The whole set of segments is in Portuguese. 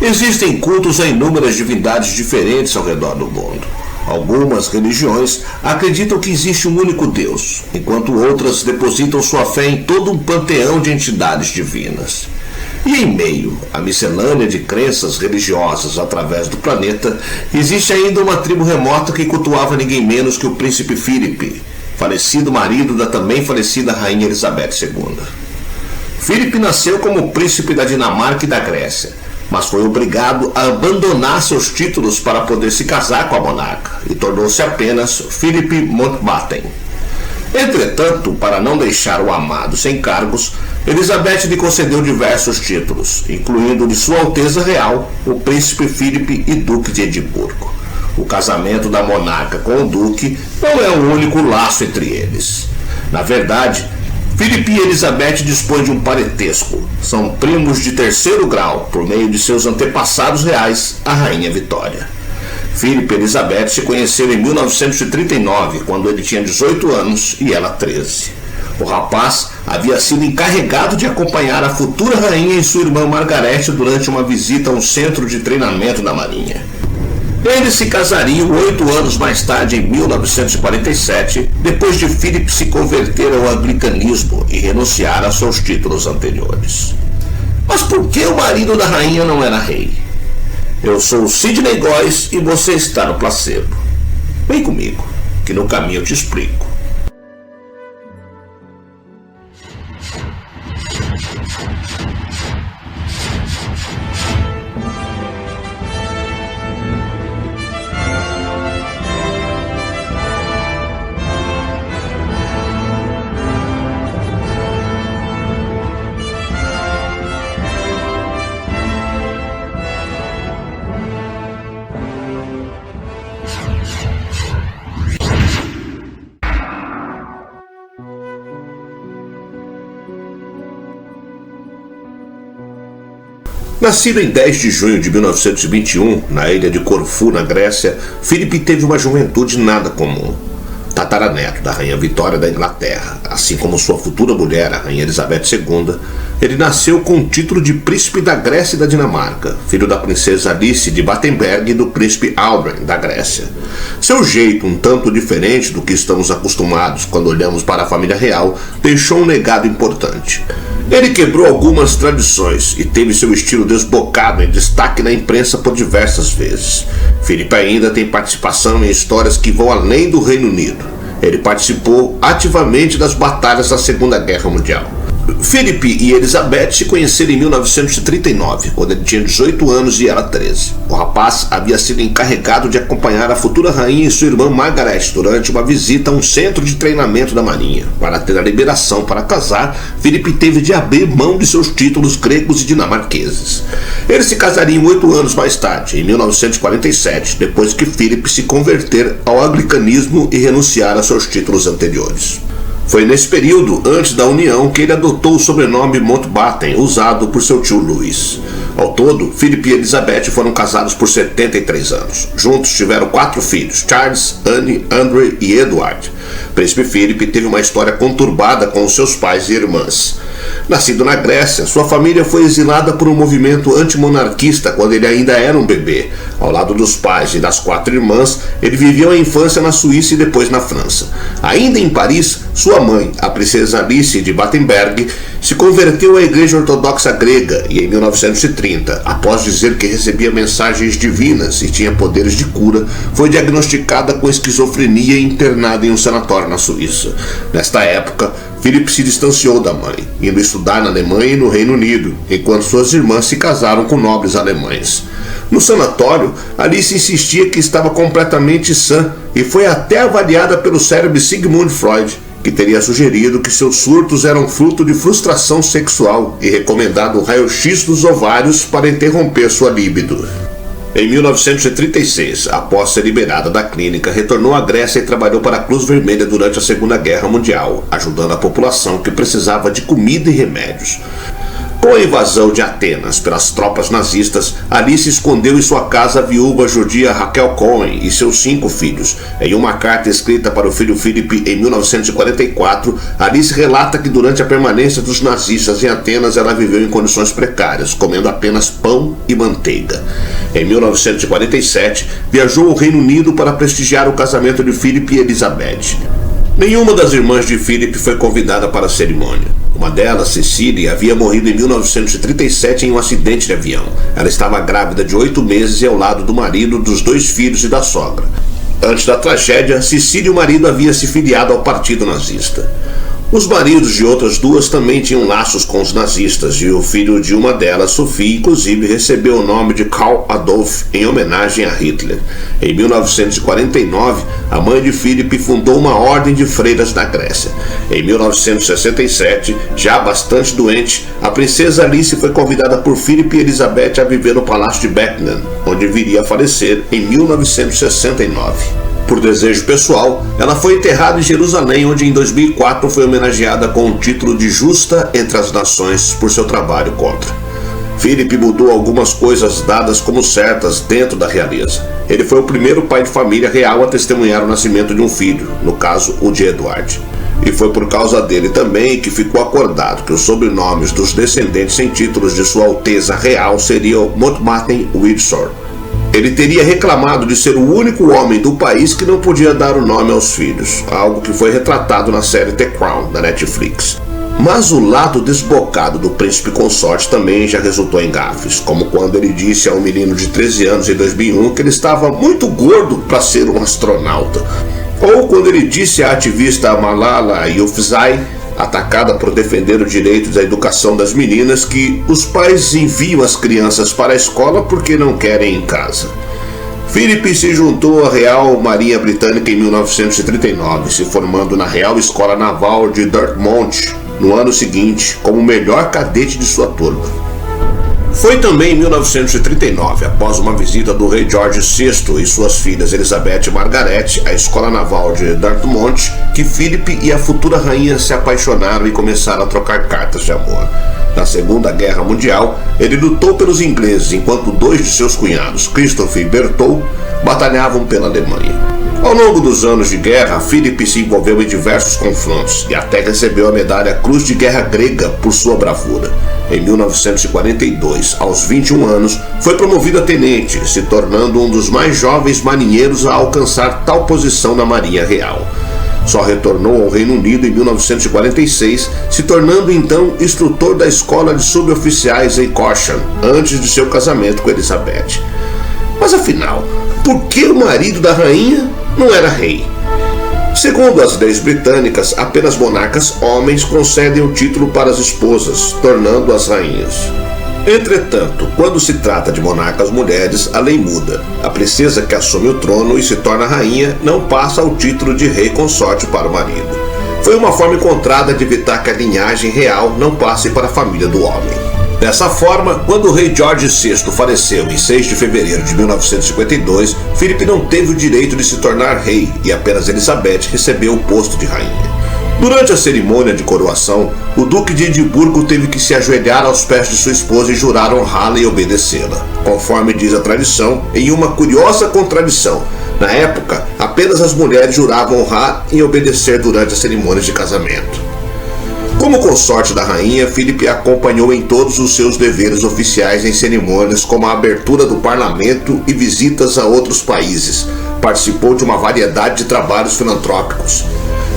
Existem cultos a inúmeras divindades diferentes ao redor do mundo. Algumas religiões acreditam que existe um único Deus, enquanto outras depositam sua fé em todo um panteão de entidades divinas. E em meio à miscelânea de crenças religiosas através do planeta, existe ainda uma tribo remota que cultuava ninguém menos que o príncipe Filipe, falecido marido da também falecida rainha Elizabeth II. Filipe nasceu como príncipe da Dinamarca e da Grécia, mas foi obrigado a abandonar seus títulos para poder se casar com a monarca e tornou-se apenas Philippe Mountbatten. Entretanto, para não deixar o amado sem cargos, Elizabeth lhe concedeu diversos títulos, incluindo de Sua Alteza Real, o Príncipe Filipe e Duque de Edimburgo. O casamento da monarca com o Duque não é o único laço entre eles. Na verdade, Filipe e Elizabeth dispõem de um parentesco. São primos de terceiro grau, por meio de seus antepassados reais, a Rainha Vitória. Filipe e Elizabeth se conheceram em 1939, quando ele tinha 18 anos e ela 13. O rapaz havia sido encarregado de acompanhar a futura rainha e sua irmã Margarete durante uma visita a um centro de treinamento da Marinha. Eles se casariam 8 anos mais tarde, em 1947, depois de Filipe se converter ao anglicanismo e renunciar a seus títulos anteriores. Mas por que o marido da rainha não era rei? Eu sou o Sidney Góes e você está no Placebo. Vem comigo, que no caminho eu te explico. Nascido em 10 de junho de 1921, na ilha de Corfu, na Grécia, Filipe teve uma juventude nada comum. Tataraneto da Rainha Vitória da Inglaterra, assim como sua futura mulher, a Rainha Elizabeth II, ele nasceu com o título de Príncipe da Grécia e da Dinamarca, filho da princesa Alice de Battenberg e do príncipe Albert da Grécia. Seu jeito, um tanto diferente do que estamos acostumados quando olhamos para a família real, deixou um legado importante. Ele quebrou algumas tradições e teve seu estilo desbocado em destaque na imprensa por diversas vezes. Filipe ainda tem participação em histórias que vão além do Reino Unido. Ele participou ativamente das batalhas da Segunda Guerra Mundial. Filipe e Elizabeth se conheceram em 1939, quando ele tinha 18 anos e ela 13. O rapaz havia sido encarregado de acompanhar a futura rainha e sua irmã Margaret durante uma visita a um centro de treinamento da Marinha. Para ter a liberação para casar, Filipe teve de abrir mão de seus títulos gregos e dinamarqueses. Eles se casariam 8 anos mais tarde, em 1947, depois que Filipe se converter ao anglicanismo e renunciar a seus títulos anteriores. Foi nesse período, antes da união, que ele adotou o sobrenome Mountbatten, usado por seu tio Louis. Ao todo, Filipe e Elizabeth foram casados por 73 anos. Juntos tiveram 4 filhos, Charles, Anne, Andre e Edward. Príncipe Filipe teve uma história conturbada com seus pais e irmãs. Nascido na Grécia, sua família foi exilada por um movimento antimonarquista quando ele ainda era um bebê. Ao lado dos pais e das 4 irmãs, ele viveu a infância na Suíça e depois na França. Ainda em Paris, sua mãe, a princesa Alice de Battenberg, se converteu à Igreja Ortodoxa Grega e em 1930, após dizer que recebia mensagens divinas e tinha poderes de cura, foi diagnosticada com esquizofrenia e internada em um sanatório na Suíça. Nesta época, Filipe se distanciou da mãe, indo estudar na Alemanha e no Reino Unido, enquanto suas irmãs se casaram com nobres alemães. No sanatório, Alice insistia que estava completamente sã e foi até avaliada pelo cérebro Sigmund Freud, que teria sugerido que seus surtos eram fruto de frustração sexual e recomendado o raio-x dos ovários para interromper sua libido. Em 1936, após ser liberada da clínica, retornou à Grécia e trabalhou para a Cruz Vermelha durante a Segunda Guerra Mundial, ajudando a população que precisava de comida e remédios. Com a invasão de Atenas pelas tropas nazistas, Alice escondeu em sua casa a viúva judia Raquel Cohen e seus 5 filhos. Em uma carta escrita para o filho Philip em 1944, Alice relata que durante a permanência dos nazistas em Atenas ela viveu em condições precárias, comendo apenas pão e manteiga. Em 1947, viajou ao Reino Unido para prestigiar o casamento de Philip e Elizabeth. Nenhuma das irmãs de Philip foi convidada para a cerimônia. Uma delas, Cecily, havia morrido em 1937 em um acidente de avião. Ela estava grávida de 8 meses e ao lado do marido, dos 2 filhos e da sogra. Antes da tragédia, Cecily e o marido haviam se filiado ao partido nazista. Os maridos de outras 2 também tinham laços com os nazistas e o filho de uma delas, Sophie, inclusive recebeu o nome de Karl Adolf em homenagem a Hitler. Em 1949, a mãe de Philip fundou uma ordem de freiras na Grécia. Em 1967, já bastante doente, a princesa Alice foi convidada por Philip e Elizabeth a viver no Palácio de Buckingham, onde viria a falecer em 1969. Por desejo pessoal, ela foi enterrada em Jerusalém, onde em 2004 foi homenageada com o título de Justa entre as Nações por seu trabalho contra. Philip mudou algumas coisas dadas como certas dentro da realeza. Ele foi o primeiro pai de família real a testemunhar o nascimento de um filho, no caso o de Edward. E foi por causa dele também que ficou acordado que os sobrenomes dos descendentes sem títulos de Sua Alteza Real seriam Mountbatten Windsor. Ele teria reclamado de ser o único homem do país que não podia dar o nome aos filhos, algo que foi retratado na série The Crown, da Netflix. Mas o lado desbocado do príncipe consorte também já resultou em gafes, como quando ele disse a um menino de 13 anos em 2001 que ele estava muito gordo para ser um astronauta. Ou quando ele disse à ativista Malala Yousafzai, atacada por defender o direito da educação das meninas, que os pais enviam as crianças para a escola porque não querem em casa. Philip se juntou à Real Marinha Britânica em 1939, se formando na Real Escola Naval de Dartmouth no ano seguinte, como o melhor cadete de sua turma. Foi também em 1939, após uma visita do rei George VI e suas filhas Elizabeth e Margaret à Escola Naval de Dartmouth, que Philip e a futura rainha se apaixonaram e começaram a trocar cartas de amor. Na Segunda Guerra Mundial, ele lutou pelos ingleses, enquanto 2 de seus cunhados, Christoph e Berthold, batalhavam pela Alemanha. Ao longo dos anos de guerra, Philip se envolveu em diversos confrontos e até recebeu a medalha Cruz de Guerra Grega por sua bravura. Em 1942, aos 21 anos, foi promovido a tenente, se tornando um dos mais jovens marinheiros a alcançar tal posição na Marinha Real. Só retornou ao Reino Unido em 1946, se tornando então instrutor da Escola de Suboficiais em Corsham, antes de seu casamento com Elizabeth. Mas afinal, por que o marido da rainha não era rei? Segundo as leis britânicas, apenas monarcas homens concedem o título para as esposas, tornando-as rainhas. Entretanto, quando se trata de monarcas mulheres, a lei muda. A princesa que assume o trono e se torna rainha não passa o título de rei consorte para o marido. Foi uma forma encontrada de evitar que a linhagem real não passe para a família do homem. Dessa forma, quando o rei George VI faleceu em 6 de fevereiro de 1952, Philip não teve o direito de se tornar rei e apenas Elizabeth recebeu o posto de rainha. Durante a cerimônia de coroação, o duque de Edimburgo teve que se ajoelhar aos pés de sua esposa e jurar honrá-la e obedecê-la, conforme diz a tradição, em uma curiosa contradição. Na época, apenas as mulheres juravam honrar e obedecer durante as cerimônias de casamento. Como consorte da rainha, Philip a acompanhou em todos os seus deveres oficiais em cerimônias como a abertura do parlamento e visitas a outros países. Participou de uma variedade de trabalhos filantrópicos.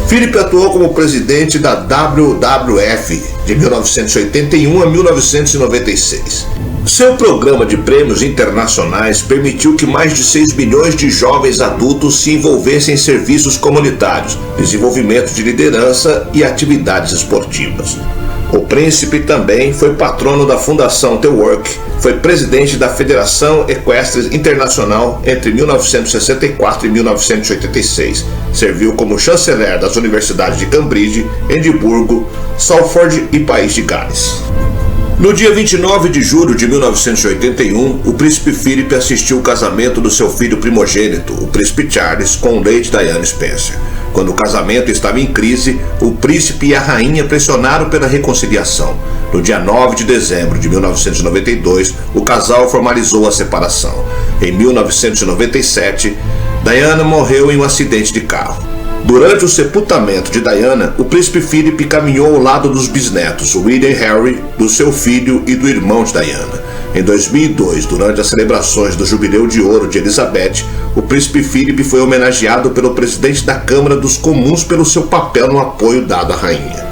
Philip atuou como presidente da WWF de 1981 a 1996. Seu programa de prêmios internacionais permitiu que mais de 6 milhões de jovens adultos se envolvessem em serviços comunitários, desenvolvimento de liderança e atividades esportivas. O príncipe também foi patrono da Fundação The Work, foi presidente da Federação Equestre Internacional entre 1964 e 1986, serviu como chanceler das universidades de Cambridge, Edimburgo, Salford e País de Gales. No dia 29 de julho de 1981, o príncipe Philip assistiu o casamento do seu filho primogênito, o príncipe Charles, com Lady Diana Spencer. Quando o casamento estava em crise, o príncipe e a rainha pressionaram pela reconciliação. No dia 9 de dezembro de 1992, o casal formalizou a separação. Em 1997, Diana morreu em um acidente de carro. Durante o sepultamento de Diana, o príncipe Philip caminhou ao lado dos bisnetos, William e Harry, do seu filho e do irmão de Diana. Em 2002, durante as celebrações do Jubileu de Ouro de Elizabeth, o príncipe Philip foi homenageado pelo presidente da Câmara dos Comuns pelo seu papel no apoio dado à rainha.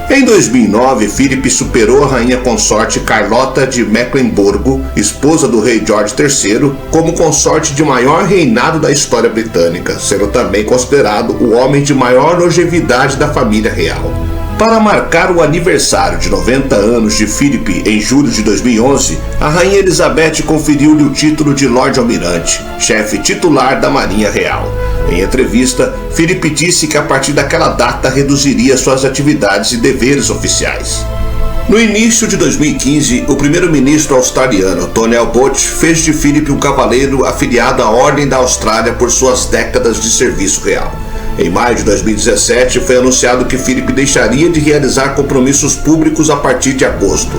Em 2009, Philip superou a rainha consorte Carlota de Mecklemburgo, esposa do rei George III, como consorte de maior reinado da história britânica, sendo também considerado o homem de maior longevidade da família real. Para marcar o aniversário de 90 anos de Philip em julho de 2011, a rainha Elizabeth conferiu-lhe o título de Lorde Almirante, chefe titular da Marinha Real. Em entrevista, Philip disse que a partir daquela data reduziria suas atividades e deveres oficiais. No início de 2015, o primeiro-ministro australiano Tony Abbott fez de Philip um cavaleiro afiliado à Ordem da Austrália por suas décadas de serviço real. Em maio de 2017, foi anunciado que Philip deixaria de realizar compromissos públicos a partir de agosto.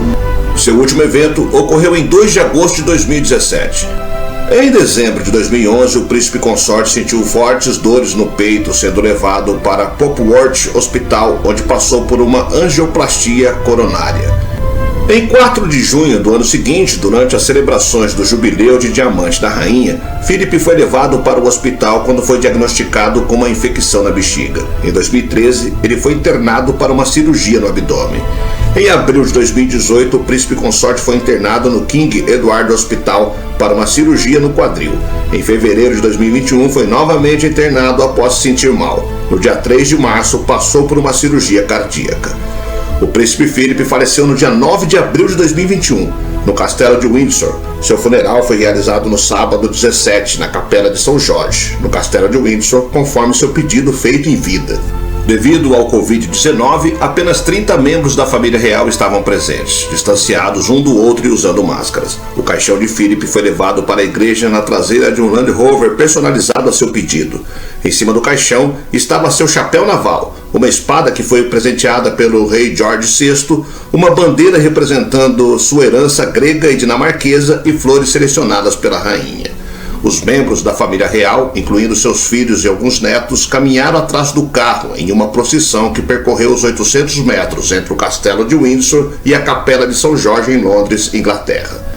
Seu último evento ocorreu em 2 de agosto de 2017. Em dezembro de 2011, o príncipe consorte sentiu fortes dores no peito, sendo levado para Popworth Hospital, onde passou por uma angioplastia coronária. Em 4 de junho do ano seguinte, durante as celebrações do Jubileu de Diamante da Rainha, Philip foi levado para o hospital quando foi diagnosticado com uma infecção na bexiga. Em 2013, ele foi internado para uma cirurgia no abdômen. Em abril de 2018, o príncipe consorte foi internado no King Edward Hospital para uma cirurgia no quadril. Em fevereiro de 2021, foi novamente internado após se sentir mal. No dia 3 de março, passou por uma cirurgia cardíaca. O príncipe Philip faleceu no dia 9 de abril de 2021, no castelo de Windsor. Seu funeral foi realizado no sábado 17, na capela de São Jorge, no castelo de Windsor, conforme seu pedido feito em vida. Devido ao Covid-19, apenas 30 membros da família real estavam presentes, distanciados um do outro e usando máscaras. O caixão de Philip foi levado para a igreja na traseira de um Land Rover personalizado a seu pedido. Em cima do caixão estava seu chapéu naval, uma espada que foi presenteada pelo rei George VI, uma bandeira representando sua herança grega e dinamarquesa e flores selecionadas pela rainha. Os membros da família real, incluindo seus filhos e alguns netos, caminharam atrás do carro em uma procissão que percorreu os 800 metros entre o castelo de Windsor e a capela de São Jorge em Londres, Inglaterra.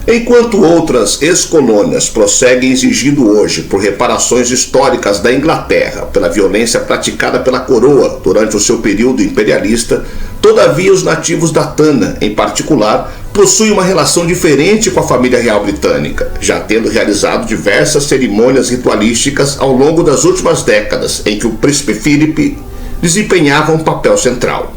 Enquanto outras ex-colônias prosseguem exigindo hoje por reparações históricas da Inglaterra pela violência praticada pela coroa durante o seu período imperialista, todavia os nativos da Tana, em particular, possuem uma relação diferente com a família real britânica, já tendo realizado diversas cerimônias ritualísticas ao longo das últimas décadas em que o príncipe Philip desempenhava um papel central.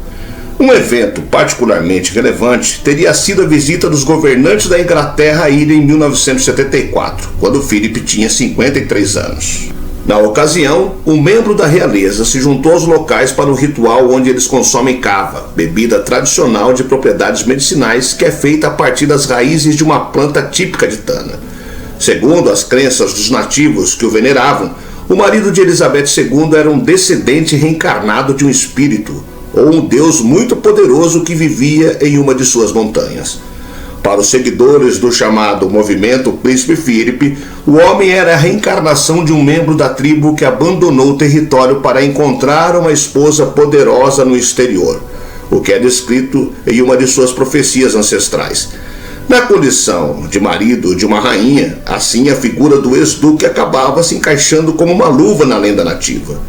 Um evento particularmente relevante teria sido a visita dos governantes da Inglaterra à ilha em 1974, quando Philip tinha 53 anos. Na ocasião, um membro da realeza se juntou aos locais para um ritual onde eles consomem cava, bebida tradicional de propriedades medicinais que é feita a partir das raízes de uma planta típica de Tana. Segundo as crenças dos nativos que o veneravam, o marido de Elizabeth II era um descendente reencarnado de um espírito, ou um deus muito poderoso que vivia em uma de suas montanhas. Para os seguidores do chamado movimento Príncipe Philip, o homem era a reencarnação de um membro da tribo que abandonou o território para encontrar uma esposa poderosa no exterior, o que é descrito em uma de suas profecias ancestrais. Na condição de marido de uma rainha, assim a figura do ex-duque acabava se encaixando como uma luva na lenda nativa.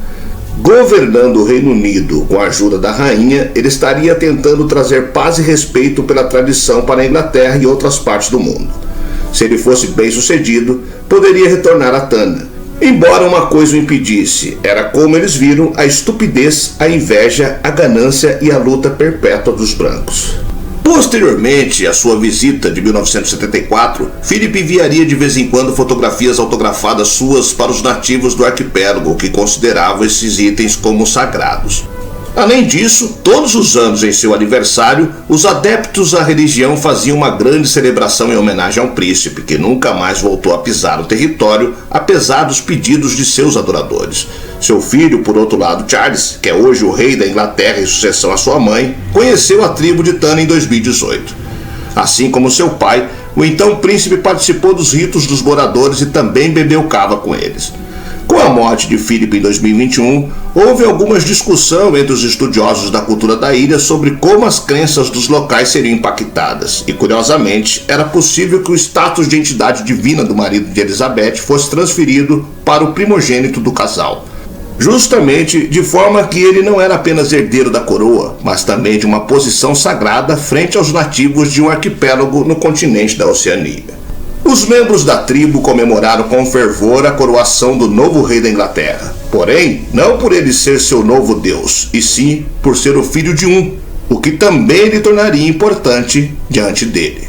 Governando o Reino Unido com a ajuda da rainha, ele estaria tentando trazer paz e respeito pela tradição para a Inglaterra e outras partes do mundo. Se ele fosse bem sucedido, poderia retornar a Tana. Embora uma coisa o impedisse, era como eles viram a estupidez, a inveja, a ganância e a luta perpétua dos brancos. Posteriormente à sua visita de 1974, Philip enviaria de vez em quando fotografias autografadas suas para os nativos do arquipélago, que consideravam esses itens como sagrados. Além disso, todos os anos em seu aniversário, os adeptos à religião faziam uma grande celebração em homenagem ao príncipe, que nunca mais voltou a pisar o território, apesar dos pedidos de seus adoradores. Seu filho, por outro lado, Charles, que é hoje o rei da Inglaterra em sucessão à sua mãe, conheceu a tribo de Tana em 2018. Assim como seu pai, o então príncipe participou dos ritos dos moradores e também bebeu cava com eles. Com a morte de Philip em 2021, houve alguma discussão entre os estudiosos da cultura da ilha sobre como as crenças dos locais seriam impactadas, e curiosamente, era possível que o status de entidade divina do marido de Elizabeth fosse transferido para o primogênito do casal. Justamente de forma que ele não era apenas herdeiro da coroa, mas também de uma posição sagrada frente aos nativos de um arquipélago no continente da Oceania. Os membros da tribo comemoraram com fervor a coroação do novo rei da Inglaterra, porém, não por ele ser seu novo deus, e sim por ser o filho de um, o que também lhe tornaria importante diante dele.